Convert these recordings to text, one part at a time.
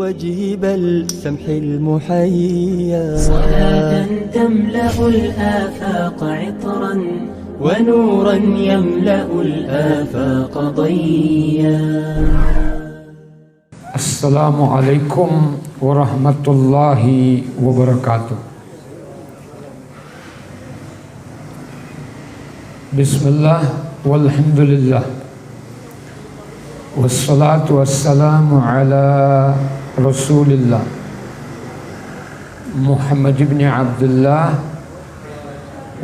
وجيب السمح المحيا صلاة تملأ الآفاق عطرا ونورا يملأ الآفاق ضيا. السلام عليكم ورحمة الله وبركاته. بسم الله والحمد لله والصلاة والسلام على رسول الله محمد بن عبد الله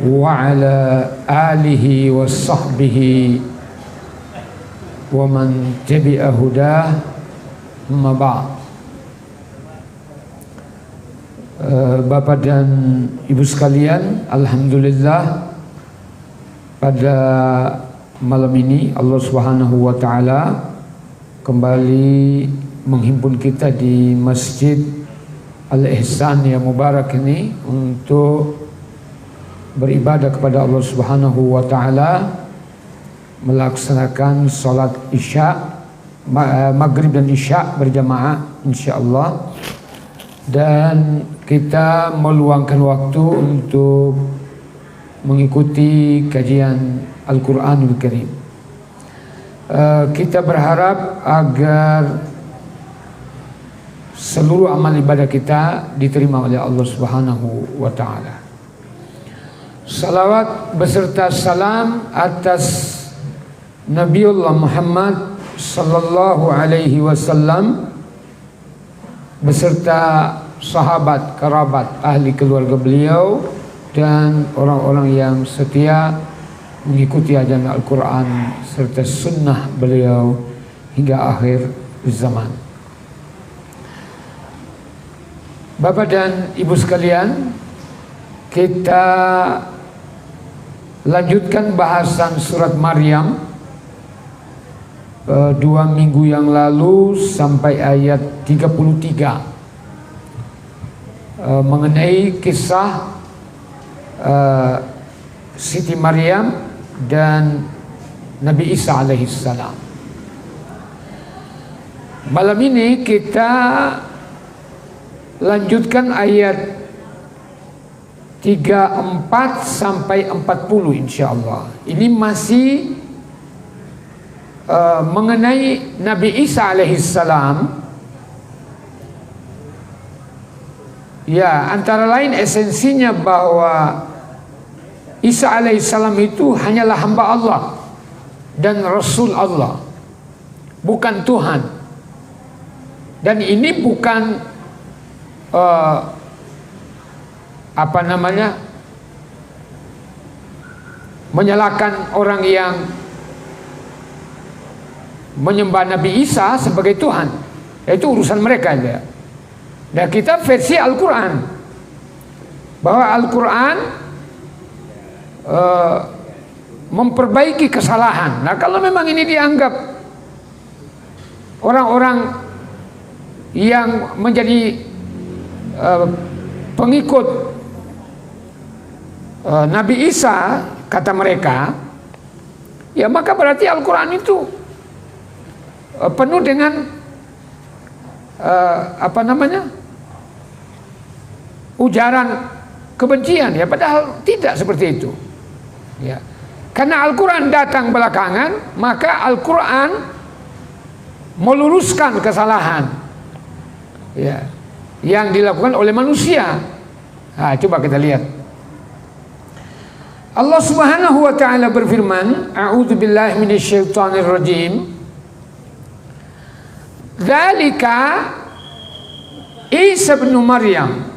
وعلى آله وصحبه ومن تبع هداه أما بعد. Bapak dan Ibu sekalian, alhamdulillah pada malam ini Allah Subhanahu wa taala kembali menghimpun kita di Masjid Al-Ihsan yang mubarak ini untuk beribadah kepada Allah Subhanahu wa taala, melaksanakan salat Isya, maghrib dan Isya berjamaah insyaallah, dan kita meluangkan waktu untuk mengikuti kajian Al-Quranul Karim. Kita berharap agar seluruh amal ibadah kita diterima oleh Allah Subhanahu wa taala. Salawat beserta salam atas Nabiullah Muhammad sallallahu alaihi wasallam beserta sahabat, kerabat, ahli keluarga beliau dan orang-orang yang setia mengikuti ajaran Al-Quran serta sunnah beliau hingga akhir zaman. Bapak dan Ibu sekalian, kita lanjutkan bahasan surat Maryam 2 minggu yang lalu sampai ayat 33 mengenai kisah Siti Maryam dan Nabi Isa alaihissalam. Malam ini kita lanjutkan ayat 34 sampai 40 insyaallah. Ini masih mengenai Nabi Isa alaihissalam. Ya, antara lain esensinya bahwa Isa alaihissalam itu hanyalah hamba Allah dan Rasul Allah, bukan Tuhan. Dan ini bukan menyalahkan orang yang menyembah Nabi Isa sebagai Tuhan. Itu urusan mereka aja. Dan kita versi Al-Quran, bahwa Al-Quran memperbaiki kesalahan. Nah, kalau memang ini dianggap orang-orang yang menjadi pengikut Nabi Isa, kata mereka, ya maka berarti Al-Quran itu penuh dengan ujaran kebencian, ya padahal tidak seperti itu. Ya. Karena Al-Quran datang belakangan, maka Al-Quran meluruskan kesalahan, ya, yang dilakukan oleh manusia. Nah, coba kita lihat. Allah Subhanahu wa taala berfirman, A'udzu billahi minasyaitonir rajim. Dzalika Isa bin Maryam.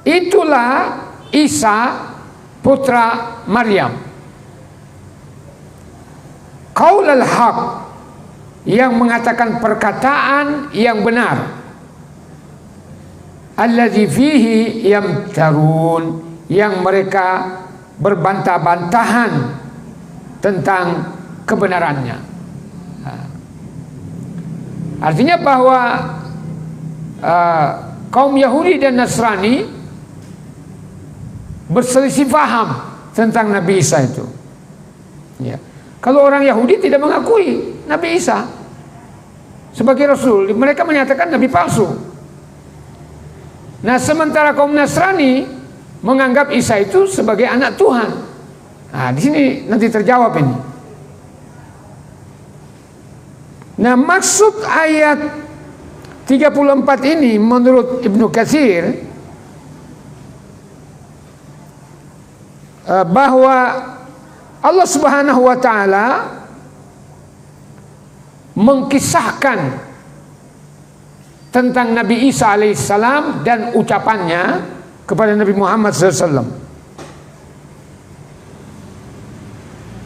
Itulah Isa putra Maryam. Qaulul haq, yang mengatakan perkataan yang benar. Alladzi fihi yamtarun, yang mereka berbantah-bantahan tentang kebenarannya. Artinya bahwa kaum Yahudi dan Nasrani berselisih paham tentang Nabi Isa itu. Ya. Kalau orang Yahudi tidak mengakui Nabi Isa, sebagai Rasul. Mereka menyatakan Nabi palsu. Nah, sementara kaum Nasrani menganggap Isa itu sebagai anak Tuhan. Nah, di sini nanti terjawab ini. Nah, maksud ayat 34 ini menurut Ibnu Katsir bahwa Allah Subhanahu wa taala mengkisahkan tentang Nabi Isa alaihissalam dan ucapannya kepada Nabi Muhammad SAW.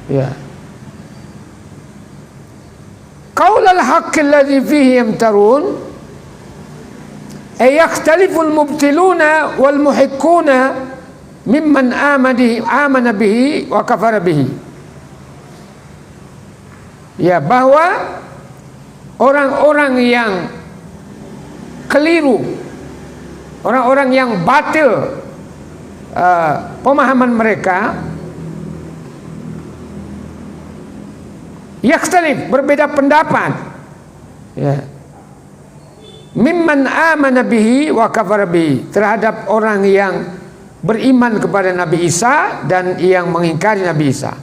Ya. Qaulal haqqi alladhi fihi yamtarun ay yakhtaliful mubtiluna wal muhiqquna mimman amana bihi wa kafara bihi. Ya, bahwa orang-orang yang keliru, orang-orang yang batil pemahaman mereka, yakhtalif, berbeda pendapat, ya, mimman amana bihi wa kafara bihi, terhadap orang yang beriman kepada Nabi Isa dan yang mengingkari Nabi Isa.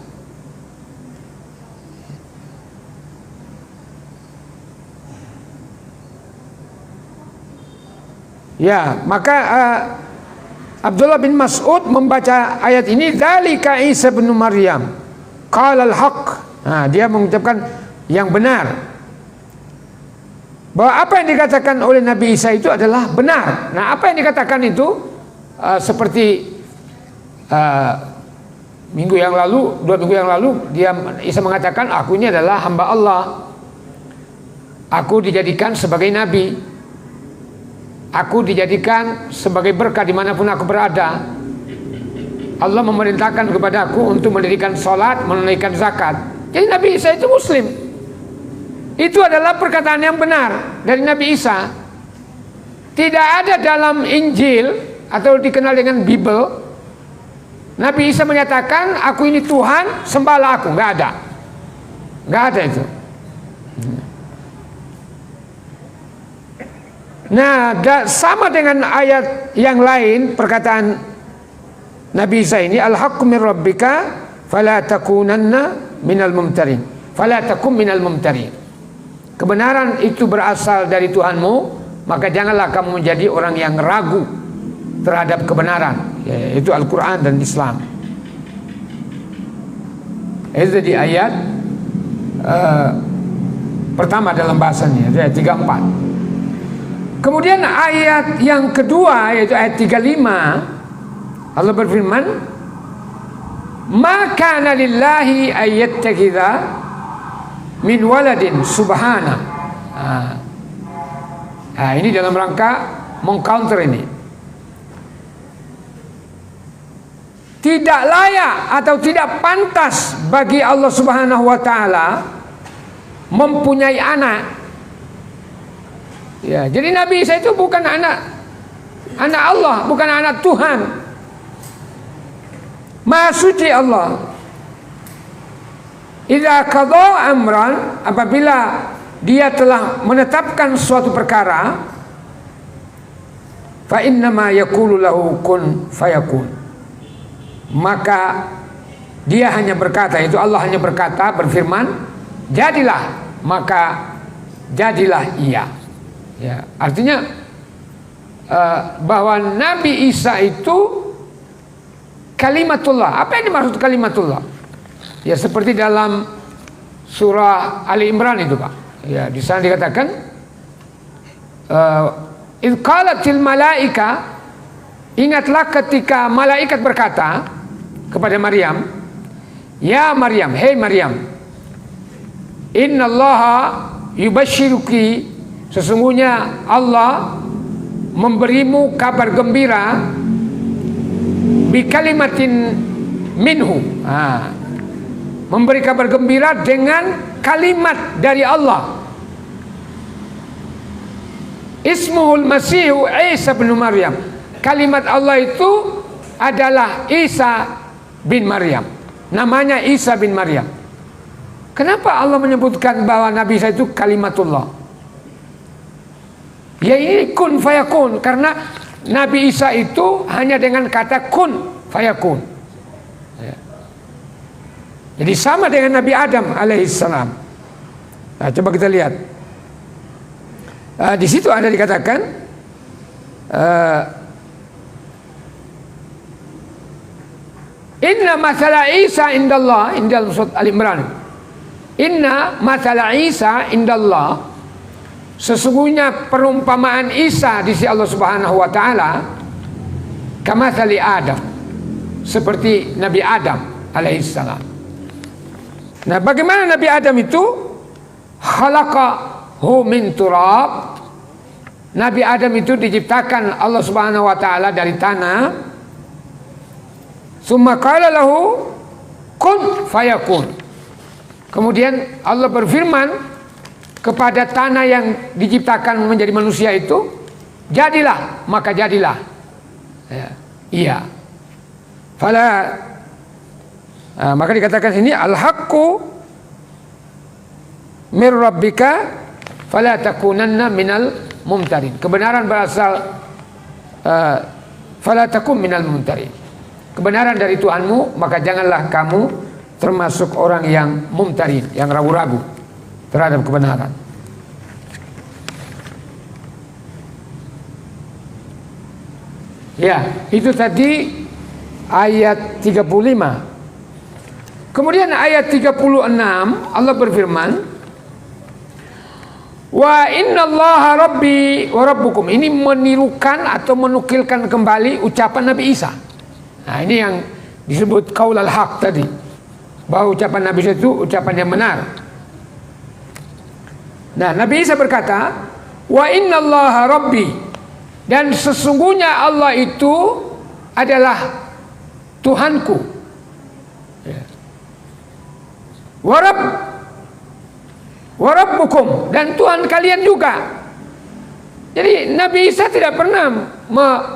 Ya, maka Abdullah bin Mas'ud membaca ayat ini, dzalika Isa bin Maryam qala al-haq. Nah, dia mengucapkan yang benar, bahwa apa yang dikatakan oleh Nabi Isa itu adalah benar. Nah, apa yang dikatakan itu seperti minggu yang lalu, 2 minggu yang lalu, Isa mengatakan, aku ini adalah hamba Allah, aku dijadikan sebagai nabi, aku dijadikan sebagai berkah dimanapun aku berada. Allah memerintahkan kepada aku untuk mendirikan sholat, menunaikan zakat. Jadi Nabi Isa itu Muslim. Itu adalah perkataan yang benar dari Nabi Isa. Tidak ada dalam Injil atau dikenal dengan Bible Nabi Isa menyatakan, aku ini Tuhan, sembahlah aku. Nggak ada. Nggak ada itu. Nah, sama dengan ayat yang lain, perkataan Nabi Isa ini, al-haqqu min rabbika fala takunanna minal mumtarin. Fala takun minal mumtarin. Kebenaran itu berasal dari Tuhanmu, maka janganlah kamu menjadi orang yang ragu terhadap kebenaran, yaitu Al-Quran dan Islam. Itu di ayat pertama dalam bahasanya, ayat 34. Kemudian ayat yang kedua, yaitu ayat 35, Allah berfirman, "Ma kana lillahi ayyattakhidha min waladin subhana." Nah, ini dalam rangka mengcounter ini. Tidak layak atau tidak pantas bagi Allah Subhanahu wa taala mempunyai anak. Ya, jadi Nabi Isa itu bukan anak Allah, bukan anak Tuhan. Maha suci Allah. Idza qada amran, apabila dia telah menetapkan suatu perkara, fa innama yaqulu lahu kun fayakun. Maka dia hanya berkata, itu Allah hanya berkata, berfirman, jadilah, maka jadilah ia. Ya, artinya bahwa Nabi Isa itu kalimatullah. Apa yang dimaksud kalimatullah? Ya, seperti dalam surah Ali Imran itu, Pak. Ya, di sana dikatakan, idz qalatil malaika, ingatlah ketika malaikat berkata kepada Maryam, ya Maryam, hei Maryam, innallaha yubashshiruki, sesungguhnya Allah memberimu kabar gembira, bi kalimatin minhu, memberi kabar gembira dengan kalimat dari Allah. Ismuhul Masihu Isa bin Maryam. Kalimat Allah itu adalah Isa bin Maryam. Namanya Isa bin Maryam. Kenapa Allah menyebutkan bahwa Nabi Isa itu kalimatullah? Ya ini kun fayakun, karena Nabi Isa itu hanya dengan kata kun fayakun. Ya. Jadi sama dengan Nabi Adam alaihissalam. Nah, coba kita lihat. Di situ ada dikatakan inna mathala Isa indallah, indal surat Al-Imran. Inna mathala Isa indallah, sesungguhnya perumpamaan Isa di sisi Allah Subhanahu wa taala kamathali Adam, seperti Nabi Adam alaihissalam. Nah, bagaimana Nabi Adam itu? Khalaqahu min turab. Nabi Adam itu diciptakan Allah Subhanahu wa taala dari tanah. Summa qala lahu kun fayakun. Kemudian Allah berfirman kepada tanah yang diciptakan menjadi manusia itu, jadilah, maka jadilah. Ya, iya. Fala, maka dikatakan sini al-haqqu mir rabbika fala takunanna minal mumtarin. Kebenaran berasal fala takun minal mumtarin. Kebenaran dari Tuhanmu, maka janganlah kamu termasuk orang yang mumtarin, yang ragu-ragu terhadap kebenaran. Ya, itu tadi ayat 35. Kemudian ayat 36 Allah berfirman, wa innallaha rabbi wa rabbukum. Ini menirukan atau menukilkan kembali ucapan Nabi Isa. Nah, ini yang disebut qaul al-haq tadi, bahwa ucapan Nabi Isa itu ucapan yang benar. Nah, Nabi Isa berkata, wa innallaha rabbi, dan sesungguhnya Allah itu adalah Tuhanku. Wa rabbukum, dan Tuhan kalian juga. Jadi Nabi Isa tidak pernah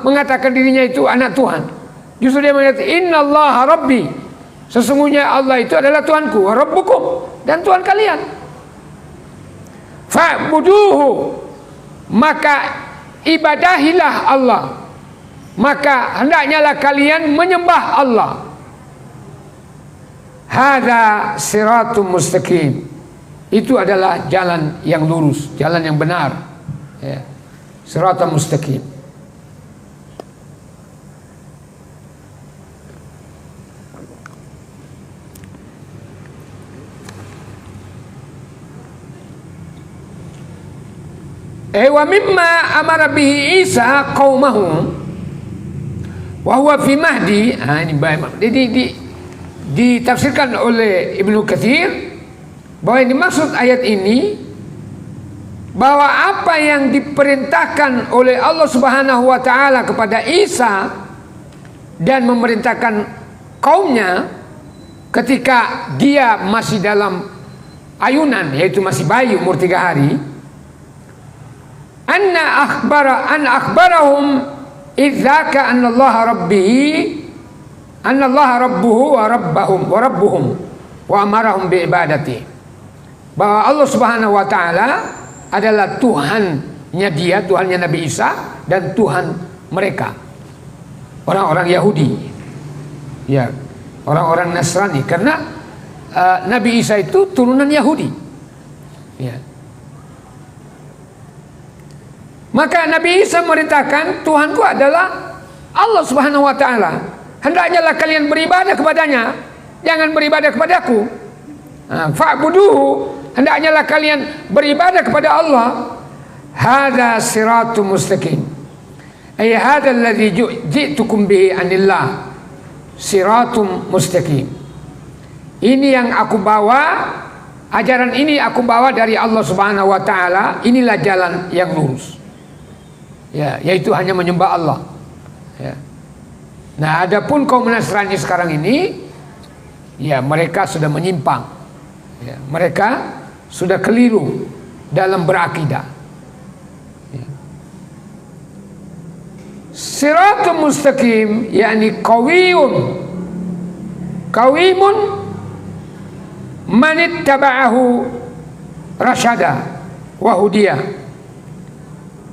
mengatakan dirinya itu anak Tuhan. Justru dia mengatakan innallaha rabbi, sesungguhnya Allah itu adalah Tuhanku, wa rabbukum, dan Tuhan kalian. Fa'buduhu, maka ibadahilah Allah, maka hendaknya lah kalian menyembah Allah. Hadza siratum mustaqim, itu adalah jalan yang lurus, jalan yang benar, ya. Siratum mustaqim. Wa mimma amara bihi Isa qaumahu wa huwa fi mahdi. Ini baik. Ditafsirkan oleh Ibnu Katsir bahwa yang dimaksud ayat ini, bahwa apa yang diperintahkan oleh Allah Subhanahu wa taala kepada Isa dan memerintahkan kaumnya ketika dia masih dalam ayunan, yaitu masih bayi umur 3 hari, an akhbarahum idzaka annallaha rabbuhu wa rabbuhum wa amarahum bi ibadati, bahwa Allah Subhanahu wa taala adalah Tuhannya dia, Tuhannya Nabi Isa, dan Tuhan mereka orang-orang Yahudi, ya, orang-orang Nasrani, karena Nabi Isa itu turunan Yahudi, ya. Maka Nabi Isa merintahkan, Tuhanku adalah Allah Subhanahu wa taala, hendaknya lah kalian beribadah kepadanya, jangan beribadah kepadaku. Fa'buduhu, hendaknya lah kalian beribadah kepada Allah. Hadza siratum mustaqim, ay hadza alladzi ji'tukum bihi anillah, siratum mustaqim. Ini yang aku bawa, ajaran ini aku bawa dari Allah Subhanahu wa taala, inilah jalan yang lurus. Ya, yaitu hanya menyembah Allah. Ya. Nah, adapun kaum Nasrani sekarang ini, ya, mereka sudah menyimpang. Ya, mereka sudah keliru dalam berakidah. Ya. Siratul mustaqim, yakni qawimun manittaba'ahu rasyada wa hudiyah.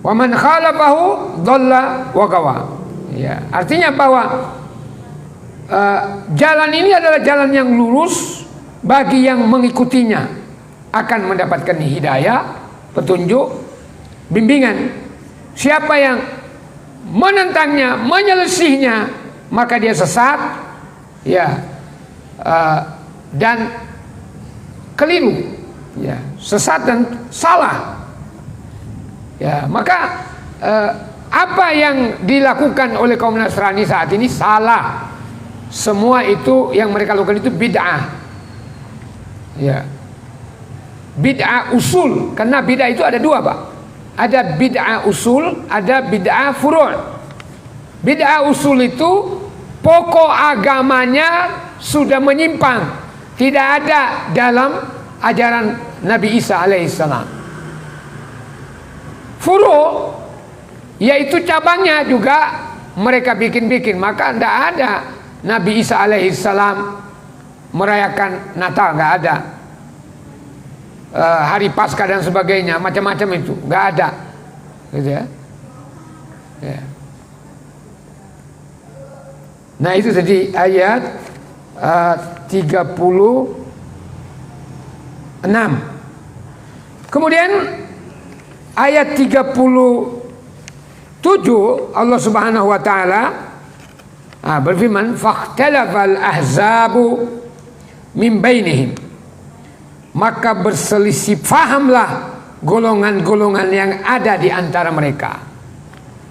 Wa man khalafahu dhalla wa gawa. Ya, artinya bahwa jalan ini adalah jalan yang lurus bagi yang mengikutinya, akan mendapatkan hidayah, petunjuk, bimbingan. Siapa yang menentangnya, menyelesihnya, maka dia sesat, ya, dan keliru, ya, sesat dan salah. Ya, maka apa yang dilakukan oleh kaum Nasrani saat ini salah. Semua itu yang mereka lakukan itu bid'ah. Ya. Bid'ah usul, karena bid'ah itu ada dua, Pak. Ada bid'ah usul, ada bid'ah furu'. Bid'ah usul itu pokok agamanya sudah menyimpang, tidak ada dalam ajaran Nabi Isa alaihissalam. Furu' yaitu cabangnya juga mereka bikin-bikin, maka tidak ada Nabi Isa alaihissalam merayakan Natal, nggak ada. Hari Paskah dan sebagainya, macam-macam itu nggak ada, gitu ya. Ya. Nah itu tadi ayat 36. Kemudian ayat 37 Allah Subhanahu wa taala berfirman, "Fakhtalafal ahzabu min bainihim." Maka berselisih fahamlah golongan-golongan yang ada di antara mereka.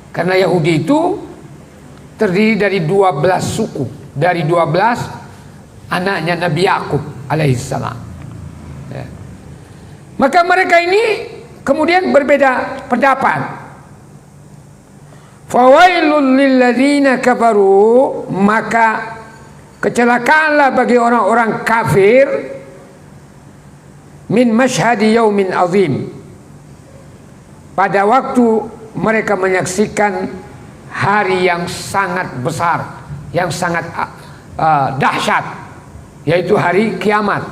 Karena Yahudi itu terdiri dari 12 suku, dari 12 anaknya Nabi Yakub alaihissalam. Ya. Maka mereka ini kemudian berbeda pendapat. Fawailul lilladzina kafaru, maka kecelakaanlah bagi orang-orang kafir, min masyhadi yaumin azim, pada waktu mereka menyaksikan hari yang sangat besar, yang sangat dahsyat, yaitu hari kiamat.